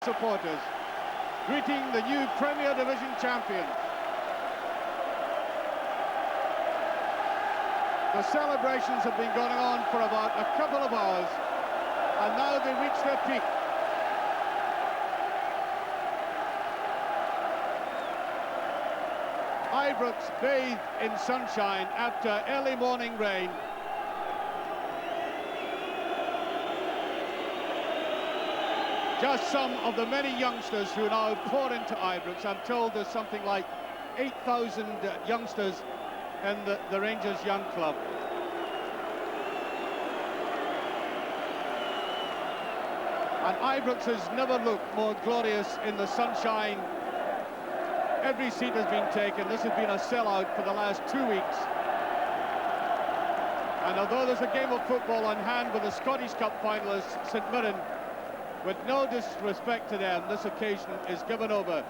Supporters greeting the new Premier Division champion. The celebrations have been going on for about a couple of hours, and now they reach their peak. Ibrox bathed in sunshine after early morning rain. Just some of the many youngsters who now pour into Ibrox. I'm told there's something like 8,000 youngsters in the Rangers Young Club. And Ibrox has never looked more glorious in the sunshine. Every seat has been taken. This has been a sellout for the last 2 weeks. And although there's a game of football on hand with the Scottish Cup finalists, St Mirren, with no disrespect to them, this occasion is given over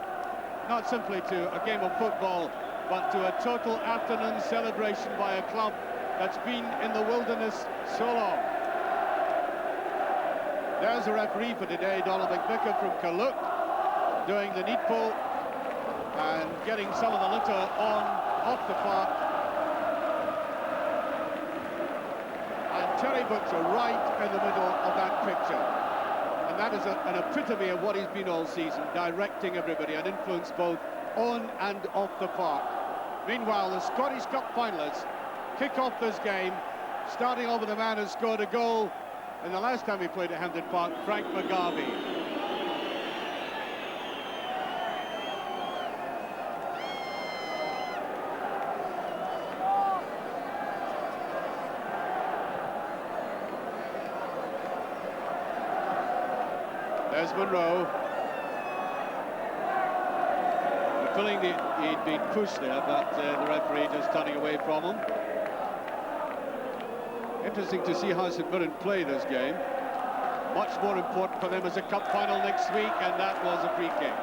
not simply to a game of football, but to a total afternoon celebration by a club that's been in the wilderness so long. There's a referee for today, Donald McVicker from Carluke, doing the needful and getting some of the litter off the park. And Terry Butcher right in the middle of that picture. And that is an epitome of what he's been all season, directing everybody and influence both on and off the park. Meanwhile, the Scottish Cup finalists kick off this game, starting off with a man who scored a goal in the last time he played at Hampden Park, Frank McGhee. There's Monroe. The feeling he'd been pushed there, but the referee just turning away from him. Interesting to see how St Mirren play this game. Much more important for them as a cup final next week, and that was a free kick.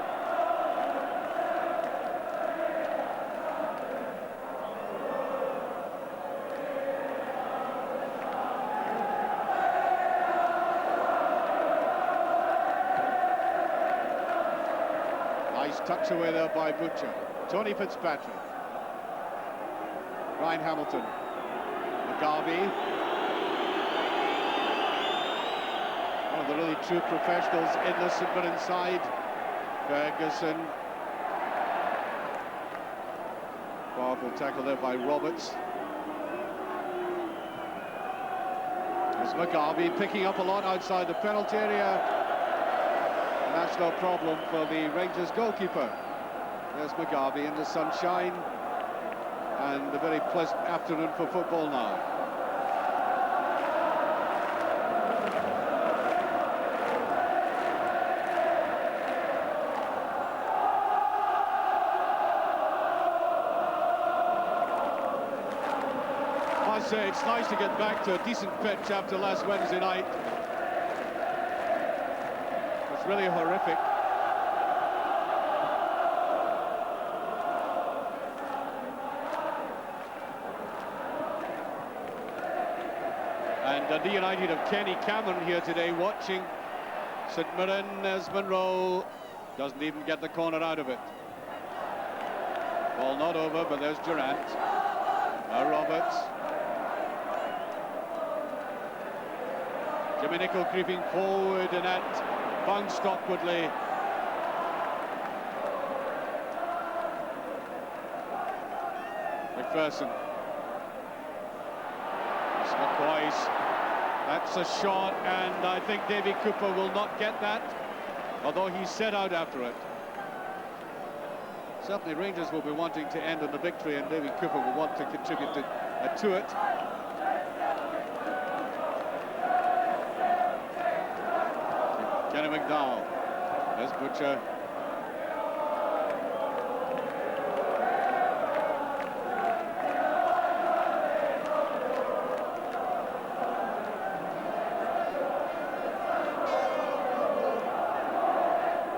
Nice touch away there by Butcher. Tony Fitzpatrick. Ryan Hamilton. McGhee. One of the really true professionals in the St Mirren side. Ferguson. Powerful tackle there by Roberts. There's McGhee picking up a lot outside the penalty area. That's no problem for the Rangers goalkeeper. There's McGhee in the sunshine, and a very pleasant afternoon for football now. I must say, it's nice to get back to a decent pitch after last Wednesday night. Really horrific. And Dundee United have Kenny Cameron here today watching St Mirren as Monroe doesn't even get the corner out of it. Ball not over, but there's Durant. Now Roberts. Jimmy Nicholl creeping forward, and that bounced awkwardly. McPherson. McCoy's. That's a shot, and I think Davy Cooper will not get that, although he's set out after it. Certainly Rangers will be wanting to end on the victory, and Davy Cooper will want to contribute to it. Kenny McDowell. There's Butcher.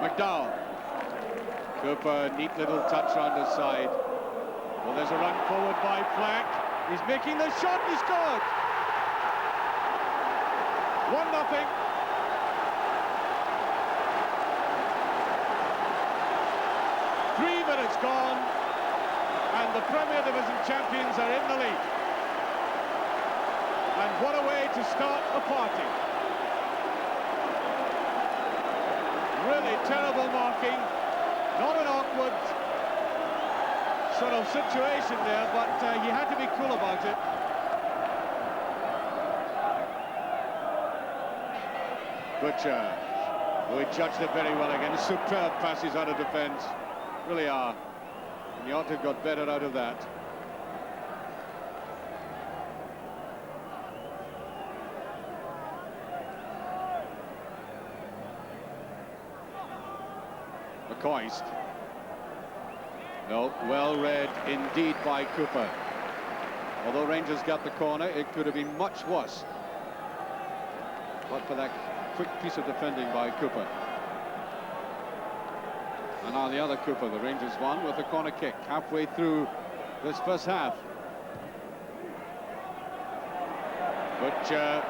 McDowell. Cooper, neat little touch around his side. Well, there's a run forward by Fleck. He's making the shot, he scored! 1-0. gone, and the Premier Division champions are in the lead. And what a way to start a party. Really terrible marking, not an awkward sort of situation there, but he had to be cool about it. Butcher, who judged it very well again. Superb passes out of defence, really are. And he ought to have got better out of that. McCoist. No, well read indeed by Cooper. Although Rangers got the corner, it could have been much worse. But for that quick piece of defending by Cooper. And now the other Cooper, the Rangers one, with a corner kick halfway through this first half. Butcher.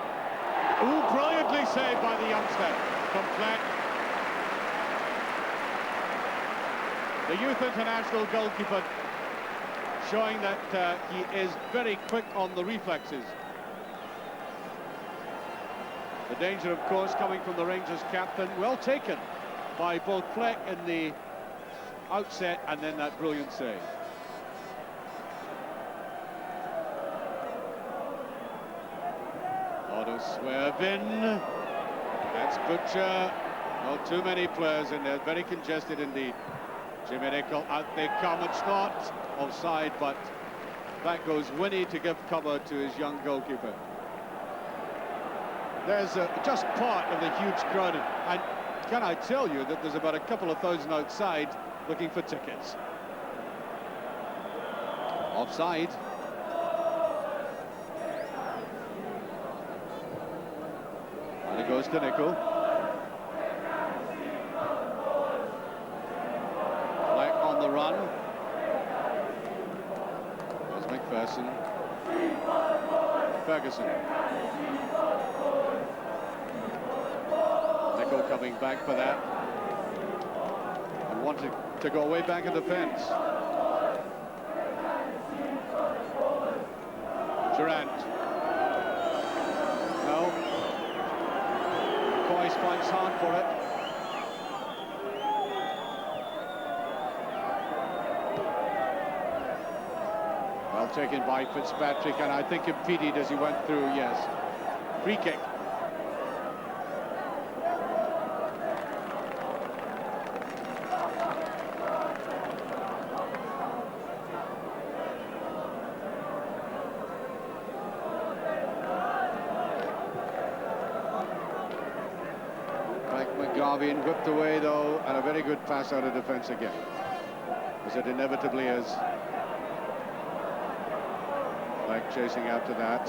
Brilliantly saved by the youngster from Fleck. The youth international goalkeeper showing that he is very quick on the reflexes. The danger, of course, coming from the Rangers captain. Well taken by both Fleck in the outset and then that brilliant save. Auto swerve in. That's Butcher. Not too many players in there. Very congested indeed. Jimmy Nicol, out they come. It's not offside, but back goes Winnie to give cover to his young goalkeeper. There's just part of the huge crowd, and can I tell you that there's about a couple of thousand outside looking for tickets. Offside. And it goes to Nicol. Black on the run. There's McPherson. Ferguson. Nicol coming back for that. And wanted to go way back in defence. Durant. No. Coyce fights hard for it. Well taken by Fitzpatrick, and I think impeded as he went through, yes. Free kick. Being whipped away though, and a very good pass out of defence again, as it inevitably is. Like chasing after that.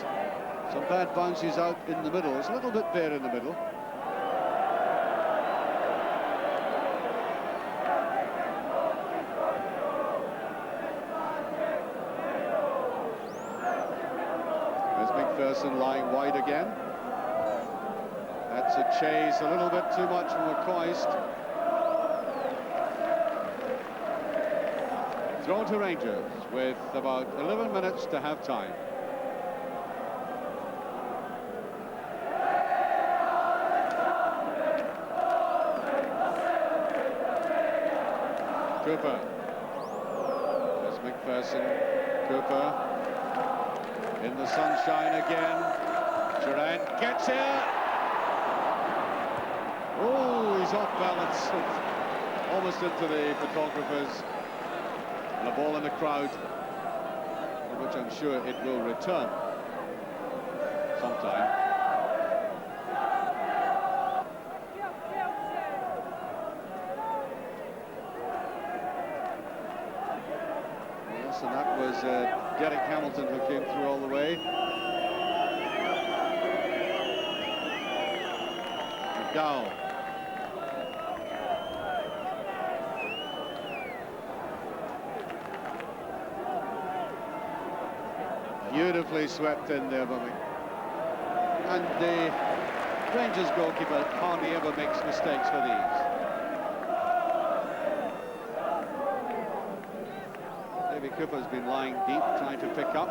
Some bad bounces out in the middle. It's a little bit bare in the middle. There's McPherson lying wide again. That's a chase, a little bit too much from McCoist. Thrown to Rangers with about 11 minutes to have time. Cooper. There's McPherson. Cooper in the sunshine again. Durant gets here. Oh, he's off balance, almost into the photographers, and a ball in the crowd, which I'm sure it will return sometime. Yes, and that was Derek Hamilton who came through all the way. McDowell. Beautifully swept in there, Bobby. And the Rangers goalkeeper hardly ever makes mistakes for these. Cooper's been lying deep, trying to pick up.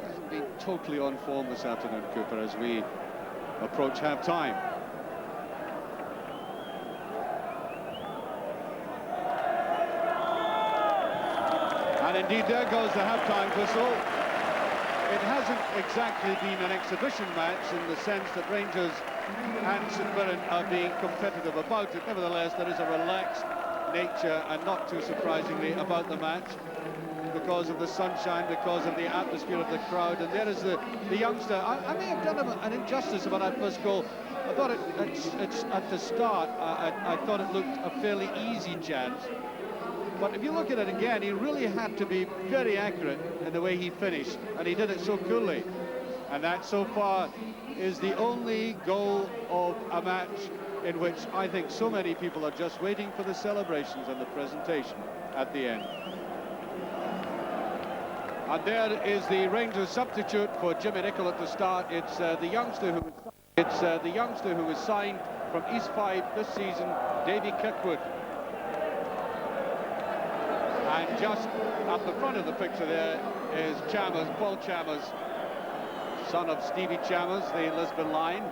Hasn't been totally on form this afternoon, Cooper, as we approach half-time. And indeed, there goes the half-time whistle. It hasn't exactly been an exhibition match in the sense that Rangers and St Mirren are being competitive about it. Nevertheless, there is a relaxed nature, and not too surprisingly, about the match because of the sunshine, because of the atmosphere of the crowd. And there is the youngster. I may have done him an injustice about that first goal. I thought it's at the start, I thought it looked a fairly easy chance. But if you look at it again, he really had to be very accurate in the way he finished, and he did it so coolly. And that, so far, is the only goal of a match in which I think so many people are just waiting for the celebrations and the presentation at the end. And there is the Rangers substitute for Jimmy Nicholl at the start. It's the youngster who was signed from East Fife this season, Davy Kirkwood. And just at the front of the picture there is Chalmers, Paul Chalmers, son of Stevie Chalmers, the Lisbon line.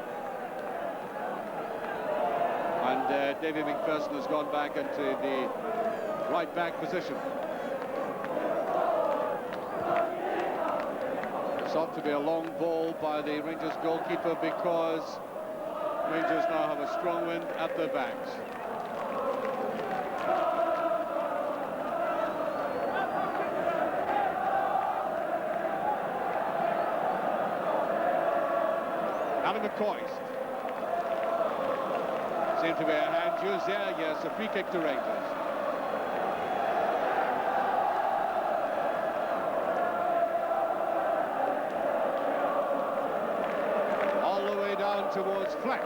And David McPherson has gone back into the right-back position. It's ought to be a long ball by the Rangers goalkeeper, because Rangers now have a strong wind at their backs. McCoist. Seemed to be a hand used there. Yes, a free kick to Rangers. All the way down towards Fleck.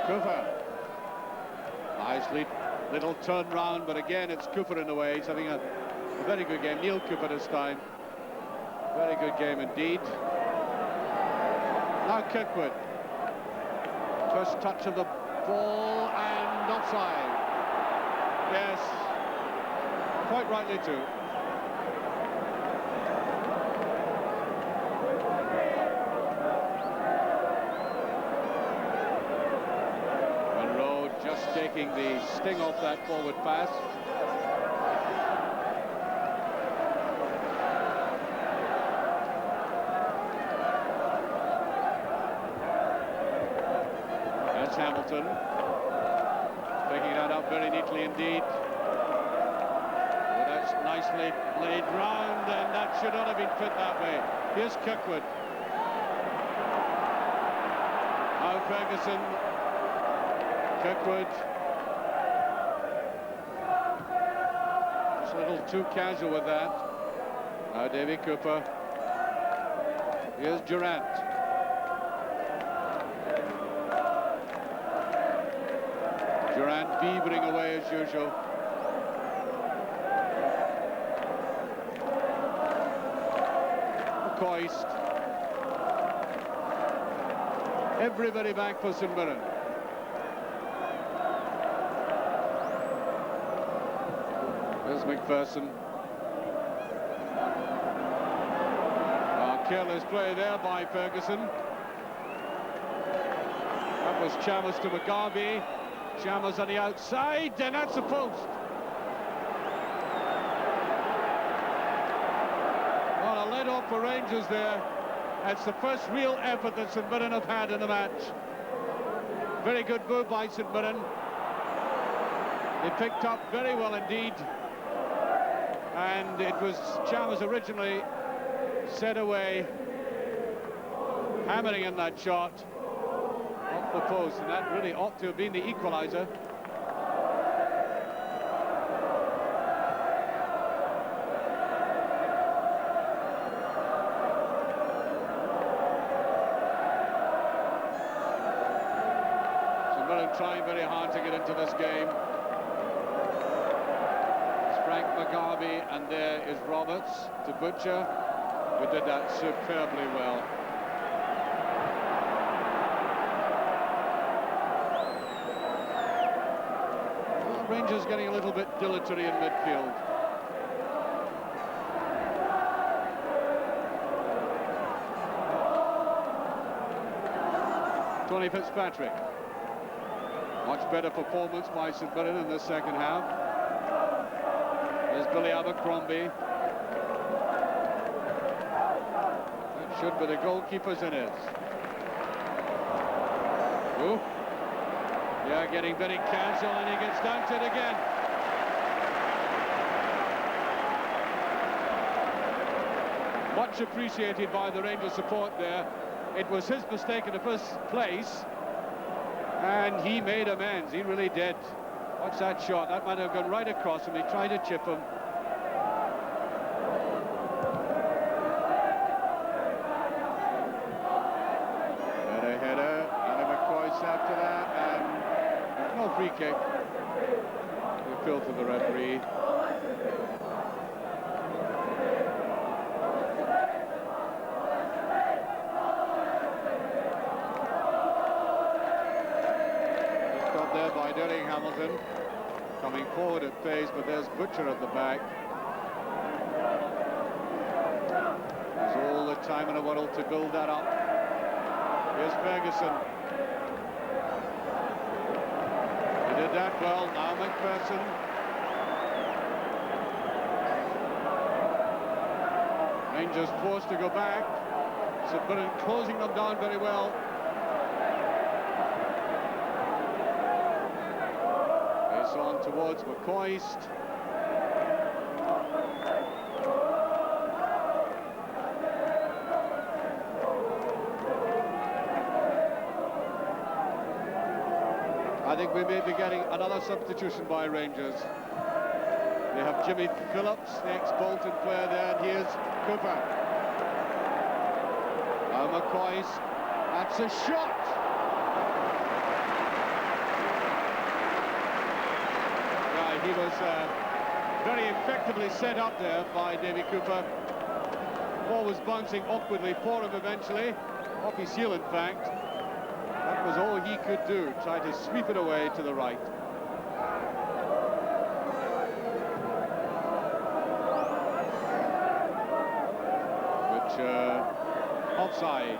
Cooper. Nicely, little turn round, but again it's Cooper in the way. He's having a very good game. Neil Cooper this time. Very good game indeed. Now Kirkwood. First touch of the ball and offside. Yes, quite rightly too. Taking the sting off that forward pass. That's Hamilton. Picking that up very neatly indeed. Well, that's nicely laid round, and that should not have been fit that way. Here's Kirkwood. Now Ferguson. Kirkwood. Just a little too casual with that. Now Davy Cooper. Here's Durant. Durant beavering away as usual. McCoist. Everybody back for St Mirren. There's McPherson. Careless play there by Ferguson. That was Chalmers to McGarvey. Chalmers on the outside, and that's a post. Well, a let-off for Rangers there. That's the first real effort that St Mirren have had in the match. Very good move by St Mirren. They picked up very well indeed. And it was Chalmers originally set away, hammering in that shot off the post, and that really ought to have been the equaliser. St Mirren trying very hard to get into this game. Frank McGarvey, and there is Roberts to Butcher, who did that superbly well. Well, Rangers getting a little bit dilatory in midfield. Tony Fitzpatrick. Much better performance by St Mirren in the second half. There's Billy Abercrombie. It should be the goalkeeper's in it. Ooh. Yeah, getting very casual, and he gets down to it again. Much appreciated by the Rangers support there. It was his mistake in the first place, and he made amends. He really did. Watch that shot. That might have gone right across him. He tried to chip him. Better header. Anna McCoy's after that, and no free kick. Appeal to the referee. By Derek Hamilton, coming forward at pace, but there's Butcher at the back. There's all the time in the world to build that up. Here's Ferguson. He did that well. Now McPherson. Rangers forced to go back. St Mirren closing them down very well. On towards McCoist. I think we may be getting another substitution by Rangers. They have Jimmy Phillips, the ex-Bolton player there, and here's Cooper. Now McCoist, that's a shot! He was very effectively set up there by Davy Cooper. Ball was bouncing awkwardly for him eventually, off his heel in fact. That was all he could do, try to sweep it away to the right. Which, offside.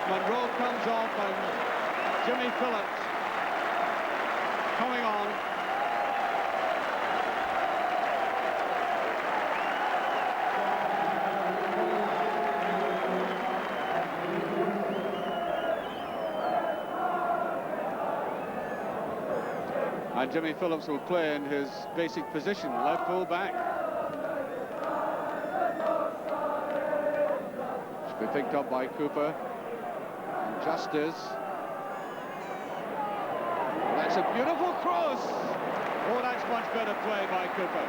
Monroe comes off, and Jimmy Phillips coming on. And Jimmy Phillips will play in his basic position, left full back. Should be picked up by Cooper. Justice. That's a beautiful cross. Oh, that's much better play by Cooper.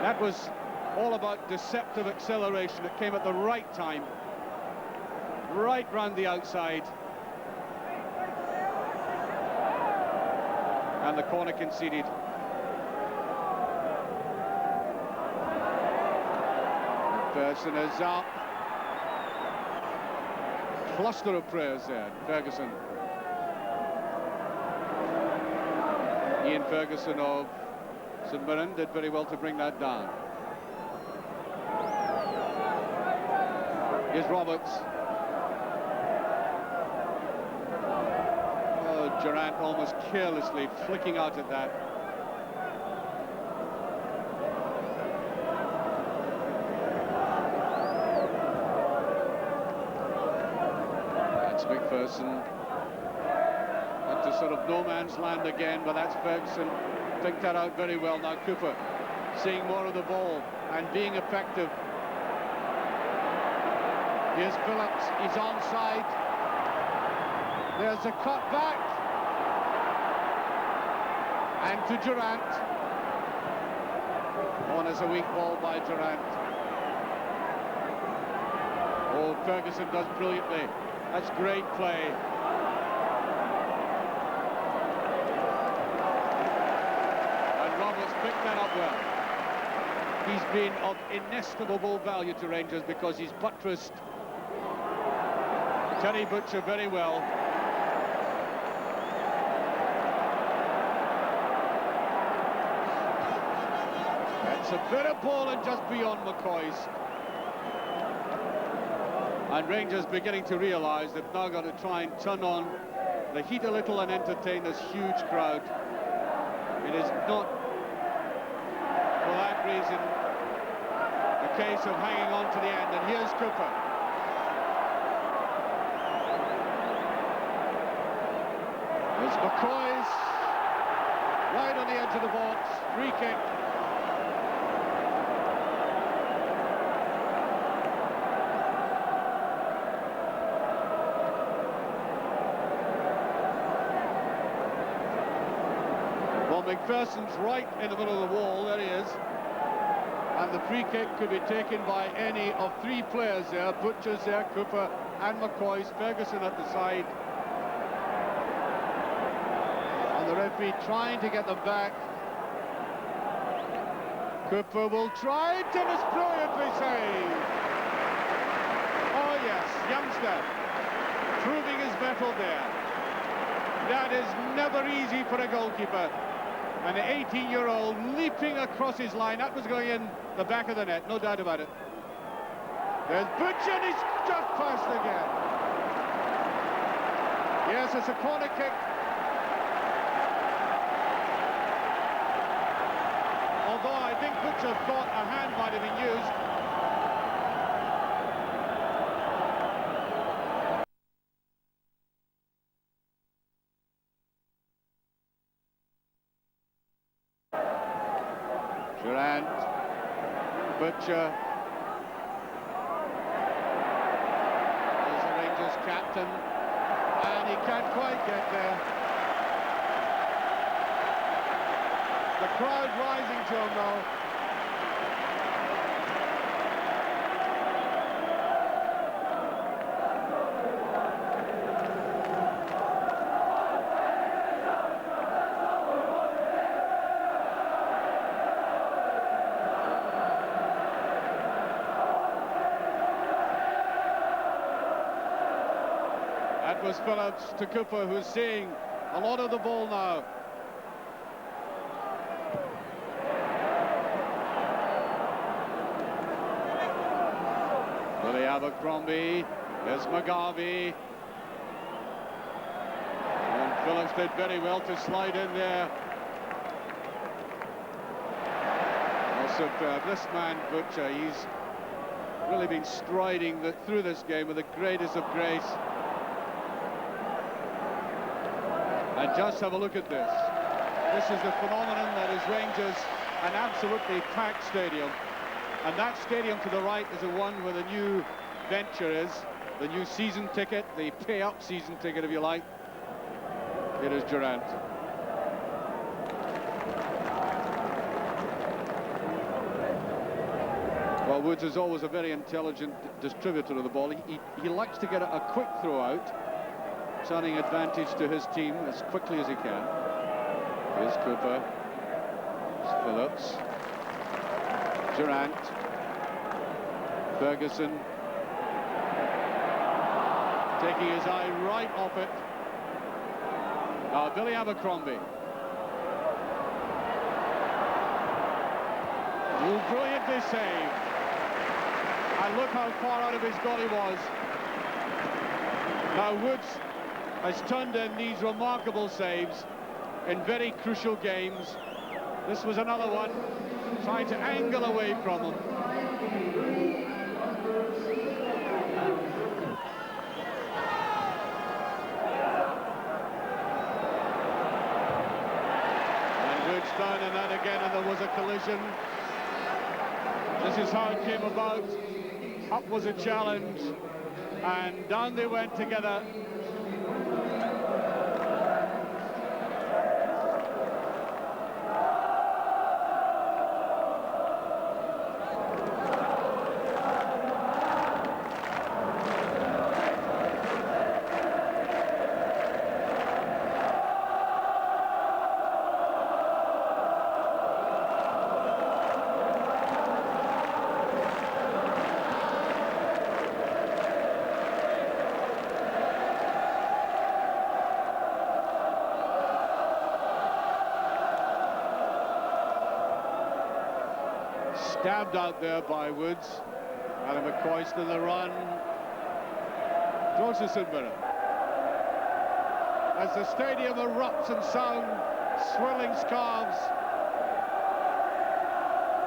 That was all about deceptive acceleration. It came at the right time, right round the outside. And the corner conceded. Person is up. Cluster of prayers there, Ferguson. Ian Ferguson of St Mirren did very well to bring that down. Here's Roberts. Oh, Durant almost carelessly flicking out at that. McPherson into sort of no man's land again, but that's Ferguson. Picked that out very well. Now Cooper seeing more of the ball and being effective. Here's Phillips, he's onside. There's a cut back. And to Durant. On as a weak ball by Durant. Oh, Ferguson does brilliantly. That's great play. And Roberts picked that up well. He's been of inestimable value to Rangers because he's buttressed Terry Butcher very well. It's a bit of ball and just beyond McCoy's. And Rangers beginning to realise they've now got to try and turn on the heat a little and entertain this huge crowd. It is not, for that reason, a case of hanging on to the end. And here's Cooper. There's McCoy's right on the edge of the box, free kick. Well, McPherson's right in the middle of the wall, there he is. And the free kick could be taken by any of three players there. Butcher's there, Cooper and McCoy's, Ferguson at the side. And the referee trying to get them back. Cooper will try, and it's brilliantly saved. Oh yes, youngster, proving his mettle there. That is never easy for a goalkeeper. An 18-year-old leaping across his line. That was going in the back of the net, no doubt about it. There's Butcher, and he's just passed again. Yes, it's a corner kick. Although I think Butcher thought a hand might have been used. Durant, Butcher, there's the Rangers captain, and he can't quite get there. The crowd rising to him though. That was Phillips to Cooper, who's seeing a lot of the ball now. Billy Abercrombie, there's McGarvey. And Phillips did very well to slide in there. Oh, superb. This man, Butcher, he's really been striding through this game with the greatest of grace. And just have a look at this. This is the phenomenon that is Rangers, an absolutely packed stadium. And that stadium to the right is the one where the new venture is, the new season ticket, the pay-up season ticket, if you like. It is Durant. Well, Woods is always a very intelligent distributor of the ball. He likes to get a quick throw out, turning advantage to his team as quickly as he can. Here's Cooper. Here's Phillips. Durant. Ferguson. Taking his eye right off it. Now Billy Abercrombie. Oh, brilliantly saved. And look how far out of his goal he was. Now Woods has turned in these remarkable saves in very crucial games. This was another one, trying to angle away from him. And Woods down in that again, and there was a collision. This is how it came about. Up was a challenge, and down they went together. Stabbed out there by Woods. Alan McCoy still in the run. Towards the St Mirren. As the stadium erupts in sound, swirling scarves,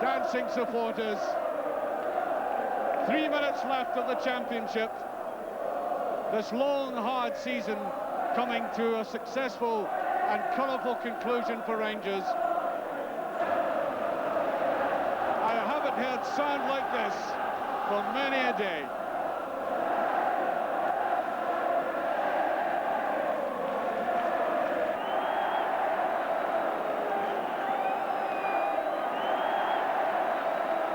dancing supporters. 3 minutes left of the championship. This long, hard season coming to a successful and colourful conclusion for Rangers. I haven't heard sound like this for many a day.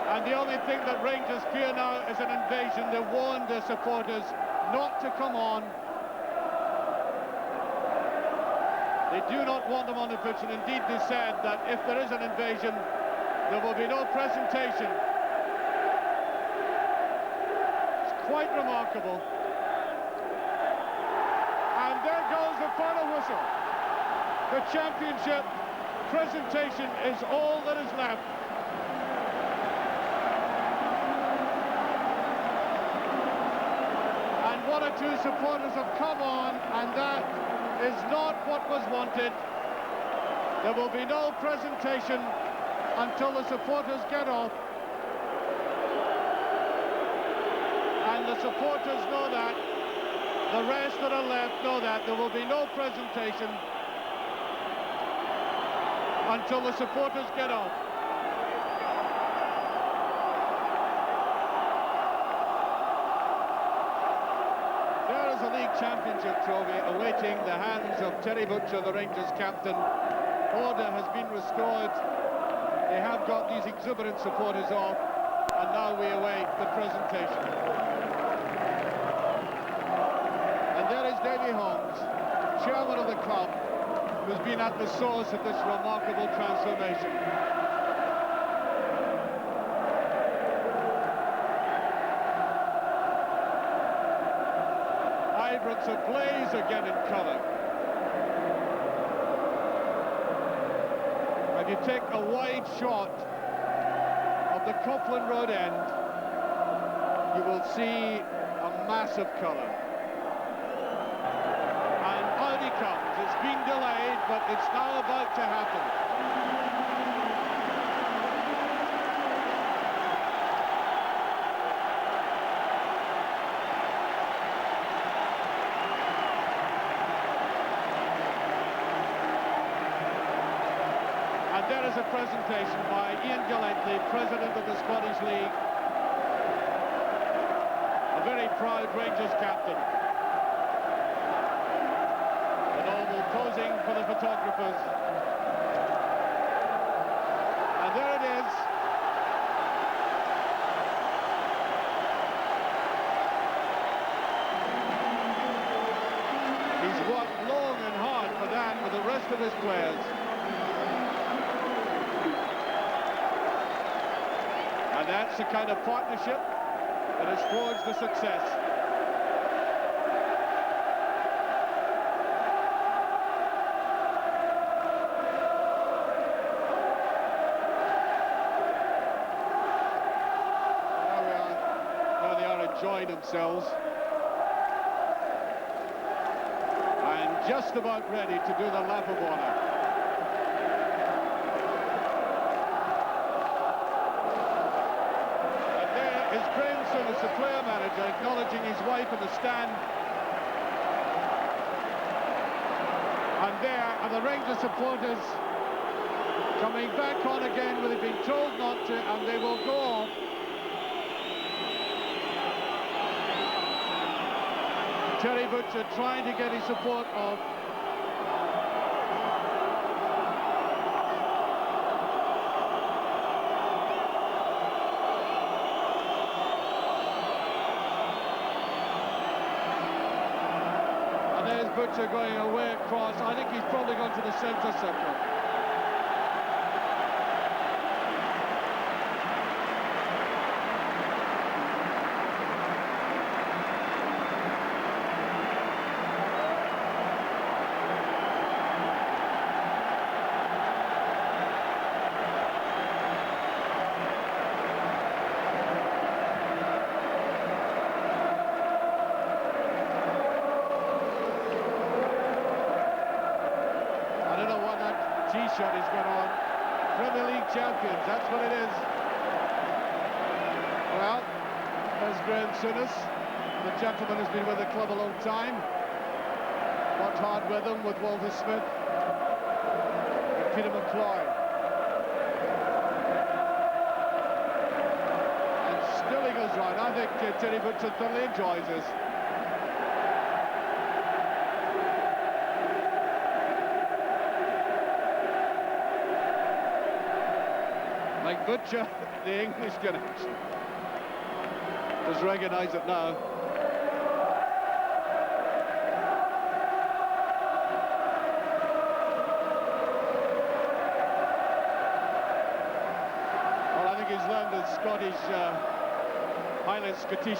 And the only thing that Rangers fear now is an invasion. They warned their supporters not to come on. They do not want them on the pitch, and indeed they said that if there is an invasion, there will be no presentation. It's quite remarkable. And there goes the final whistle. The championship presentation is all that is left. And one or two supporters have come on, and that is not what was wanted. There will be no presentation until the supporters get off. And the supporters know that. The rest that are left know that. There will be no presentation until the supporters get off. There is a league championship trophy awaiting the hands of Terry Butcher, the Rangers captain. Order has been restored. They have got these exuberant supporters off, and now we await the presentation. And there is Davy Holmes, chairman of the club, who's been at the source of this remarkable transformation. Ibrox ablaze again in colour. And you take a wide shot of the Copeland Road end, you will see a mass of colour. And out he comes. It's been delayed, but it's now about to happen. There is a presentation by Ian Gillespie, president of the Scottish League. A very proud Rangers captain. The normal posing for the photographers. And there it is. He's worked long and hard for that with the rest of his players. And that's the kind of partnership that has forged the success. Now they are enjoying themselves. And just about ready to do the lap of honour. His grandson is the player manager, acknowledging his wife in the stand. And there are the Rangers supporters coming back on again where they've been told not to, and they will go off. Terry Butcher trying to get his support off. Butcher going away across. I think he's probably gone to the centre circle. shot he's got on. Premier League champions, that's what it is. Well, there's Graham Souness, the gentleman who's been with the club a long time. Worked hard with him, with Walter Smith and Peter McCloy. And still he goes right. I think Terry Butcher thoroughly enjoys this. Like Butcher, the English connection. Just recognise it now. Well, I think he's learned the Scottish, Highland Scottish.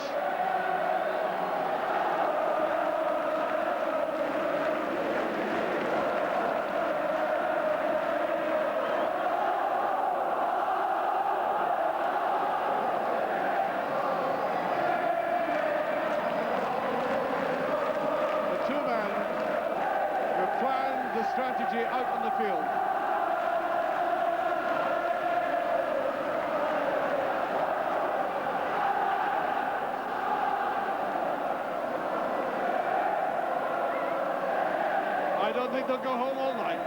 The strategy out on the field. I don't think they'll go home all night.